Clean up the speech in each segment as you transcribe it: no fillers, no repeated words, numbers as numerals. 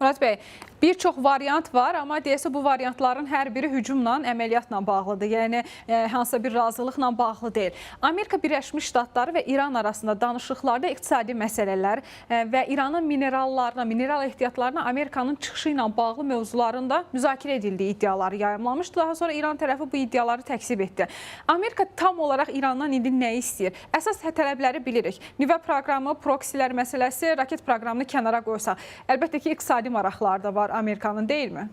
Murad bəy, bir çox variant var, amma deyəsə bu variantların hər biri hücumla, əməliyyatla bağlıdır. Yəni, hansısa bir razılıqla bağlı deyil. Amerika Birləşmiş Ştatları və İran arasında danışıqlarda iqtisadi məsələlər və İranın minerallarına, mineral ehtiyatlarına Amerikanın çıxışı ilə bağlı mövzularında müzakirə edildiyi iddiaları yayımlamışdı. Daha sonra İran tərəfi bu iddiaları təkzib etdi. Amerika tam olaraq İrandan indi nə istəyir? Əsas tələbləri bilirik. Nüvə proqramı, proksilər məsələsi, raket proqramını kənara qoysaq. Əlbəttə ki, iqtisadi maraqlar da var Amerikanın, deyilmi?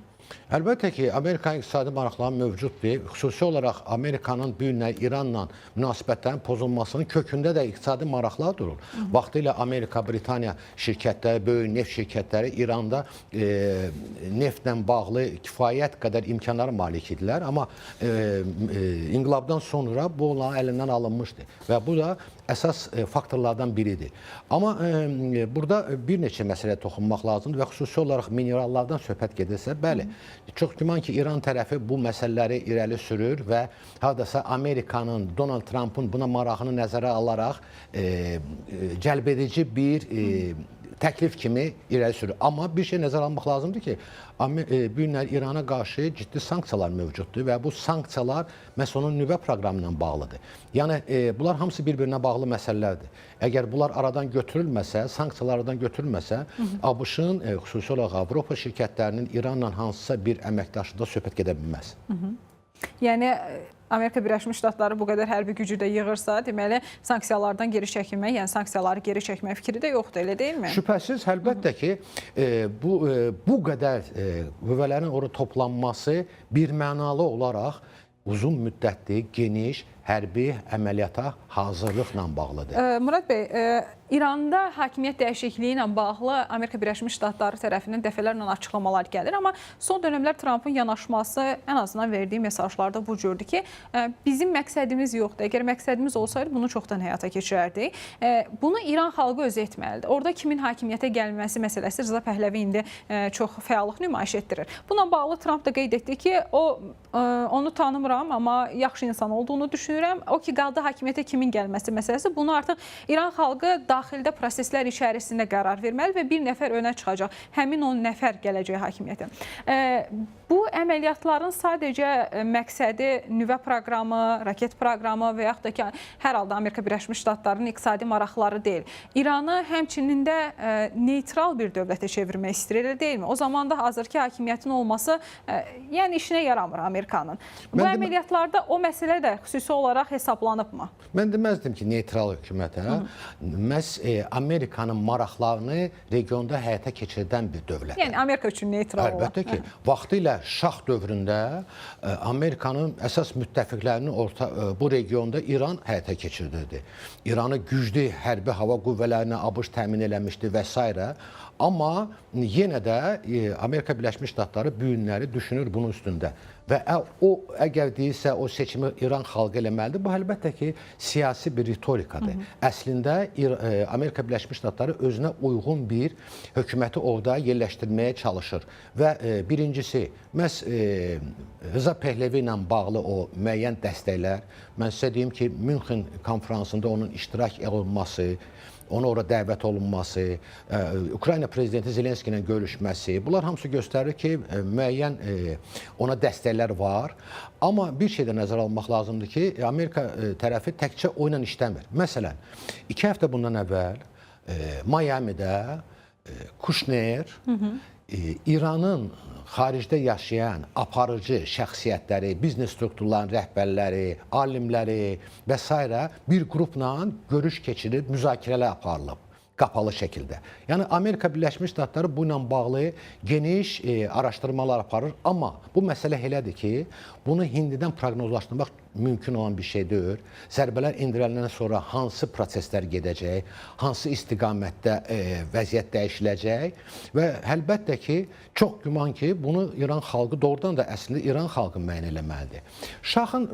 Əlbəttə ki, Amerikanın iqtisadi maraqları mövcuddur. Xüsusi olaraq Amerikanın bu günlə İranla münasibətlərin pozulmasının kökündə də iqtisadi maraqlar durur. Vaxtilə Amerika, Britaniya şirkətləri, böyük neft şirkətləri İranda neftlə bağlı kifayət qədər imkanlara malik idilər. Amma inqilabdan sonra bu onların əlindən alınmışdı və bu da əsas faktorlardan biridir. Amma burada bir neçə məsələyə toxunmaq lazımdır və xüsusi olaraq minerallardan söhbət gedirsə, bəli, çox güman ki, İran tərəfi bu məsələləri irəli sürür və hardasa Amerikanın, Donald Trump'ın buna marağını nəzərə alaraq cəlbedici bir təklif kimi irəli sürür. Amma bir şey nəzərə almaq lazımdır ki, bu günlər İrana qarşı ciddi sanksiyalar mövcuddur və bu sanksiyalar məhz onun nüvə proqramı ilə bağlıdır. Yəni, bunlar hamısı bir-birinə bağlı məsələlərdir. Əgər bunlar aradan götürülməsə, sanksiyalar aradan götürülməsə, ABŞ-ın, xüsusi olaraq Avropa şirkətlərinin İranla hansısa bir əməkdaşlıqda söhbət gedə bilməz. Yəni, Amerika Birləşmiş Ştatları bu qədər hərbi gücü də yığırsa, deməli, sanksiyalardan geri çəkilmək, yəni sanksiyaları geri çəkmək fikri də yoxdur, elə deyilmi? Şübhəsiz, əlbəttə ki, bu qədər qüvvələrin orada toplanması bir mənalı olaraq uzun müddətli, geniş, hərbi əməliyyata hazırlıqla bağlıdır. Murad bəy, İranda hakimiyyət dəyişikliyi ilə bağlı Amerika Birləşmiş Ştatları tərəfindən dəfələrlə açıqlamalar gəlir. Amma son dönəmlər Trump'ın yanaşması ən azından verdiyi mesajlarda bu cürdür ki, bizim məqsədimiz yoxdur. Əgər məqsədimiz olsaydı, bunu çoxdan həyata keçirərdik. Bunu İran xalqı özü etməlidir. Orada kimin hakimiyyətə gəlməsi məsələsi Rza Pəhləvi indi çox fəallıq nümayiş etdirir. Buna bağlı Trump da qeyd etdi ki, onu tanımıram, amma yaxşı insan olduğunu düşünürəm. O ki, qaldı hakimiyyətə kimin gəlməsi məsələsi. Bunu artıq İran xalqı daxildə proseslər içərisində qərar verməli və bir nəfər önə çıxacaq. Həmin 10 nəfər gələcək hakimiyyətə. Bu əməliyyatların sadəcə məqsədi nüvə proqramı, raket proqramı və yaxud da ki, hər halda Amerika Birləşmiş Ştatlarının iqtisadi maraqları deyil. İranı həmçinin də neytral bir dövlətə çevirmək istəyir, deyilmi? O zaman da hazırki hakimiyyətin olması yəni işinə yaramır Amerikanın. Bu əməliyyatlarda o məsələ də xüsusi olaraq hesablanıbmı? Mən deməzdim ki, neytral hökumətə, məhz Amerikanın maraqlarını regionda həyata keçirdən bir dövlət. Yəni, Amerika üçün neytral olan. Əlbəttə ki, vaxtilə şah dövründə Amerikanın əsas müttəfiqlərinin bu regionda İran həyata keçirdirdi. İranı güclü hərbi hava qüvvələrinə ABŞ təmin eləmişdi və s. Amma yenə də Amerika Birləşmiş Ştatları bu günləri düşünür bunun üstündə. Və o, əgər deyilsə, o seçimi İran xalqı eləməlidir. Bu, əlbəttə ki, siyasi bir ritorikadır. Əslində, Amerika Birləşmiş Ştatları özünə uyğun bir hökuməti orada yerləşdirməyə çalışır. Və birincisi, məhz Rza Pəhləvi ilə bağlı o müəyyən dəstəklər, mən sizə deyim ki, Münxen konferansında onun iştirak olunması, ona ora dəvət olunması, Ukrayna prezidenti Zelenski ilə görüşməsi, bunlar hamısı göstərir ki, müəyyən ona dəstəklər var. Amma bir şey də nəzərə almaq lazımdır ki, Amerika tərəfi təkcə o ilə işləmir. Məsələn, 2 həftə bundan əvvəl Miami'də Kushner İranın xaricdə yaşayan aparıcı şəxsiyyətləri, biznes strukturların rəhbərləri, alimləri və s. bir qrupla görüş keçirib, müzakirələr aparılıb qapalı şəkildə. Yəni, Amerika Birləşmiş Ştatları bu ilə bağlı geniş araşdırmalar aparır. Amma bu məsələ elədir ki, bunu indidən proqnozlaşdırmaq mümkün olan bir şey deyil. Zərbələr indiriləndən sonra hansı proseslər gedəcək, hansı istiqamətdə vəziyyət dəyişiləcək və əlbəttə ki, çox güman ki, bunu İran xalqı doğrudan da əslində İran xalqı müəyyən eləməlidir. Şahın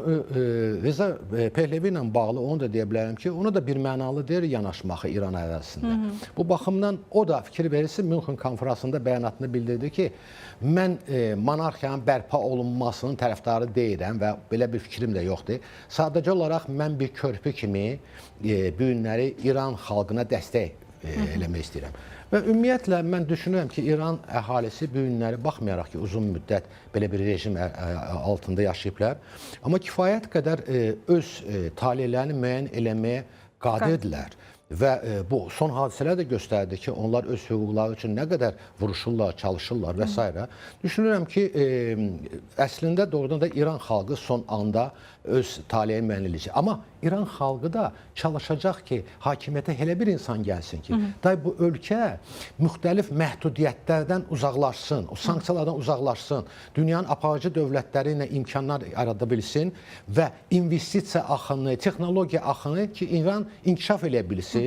Rza Pəhləvi ilə bağlı onu da deyə bilərəm ki, ona da bir mənalı deyir yanaşmağı İran arasında. Bu baxımdan o da fikir verirsə, Münxen konferansında bəyanatını bildirdi ki, mən monarxiyanın bərpa olunmasının tərəfdarı deyirəm və belə bir fikrim də yoxdur. Sadəcə olaraq mən bir körpü kimi bu günləri İran xalqına dəstək eləmək istəyirəm. Və ümumiyyətlə mən düşünürəm ki, İran əhalisi bu günləri baxmayaraq ki, uzun müddət belə bir rejim altında yaşayıblar, amma kifayət qədər öz taleylərini müəyyən eləməyə qadirdirlər. Və bu son hadisələr də göstərdi ki, onlar öz hüquqları üçün nə qədər vuruşurlar, çalışırlar və s. Düşünürəm ki, əslində doğrudan da İran xalqı son anda öz taleyi müəyyən edəcək. Amma İran xalqı da çalışacaq ki, hakimiyyətə elə bir insan gəlsin ki, bu ölkə müxtəlif məhdudiyyətlərdən uzaqlaşsın, o sanksiyalardan uzaqlaşsın, dünyanın aparıcı dövlətləri ilə imkanlar yarada bilsin və investisiya axını, texnologiya axını ki, İran inkişaf eləyə bilsin.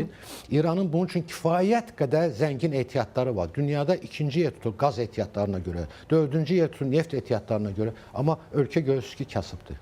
İranın bunun üçün kifayət qədər zəngin ehtiyatları var. Dünyada ikinci yer tutur qaz ehtiyatlarına görə, dördüncü yer tutur neft ehtiyatlarına görə. Amma ölkə görürsünüz ki, kasıbdır.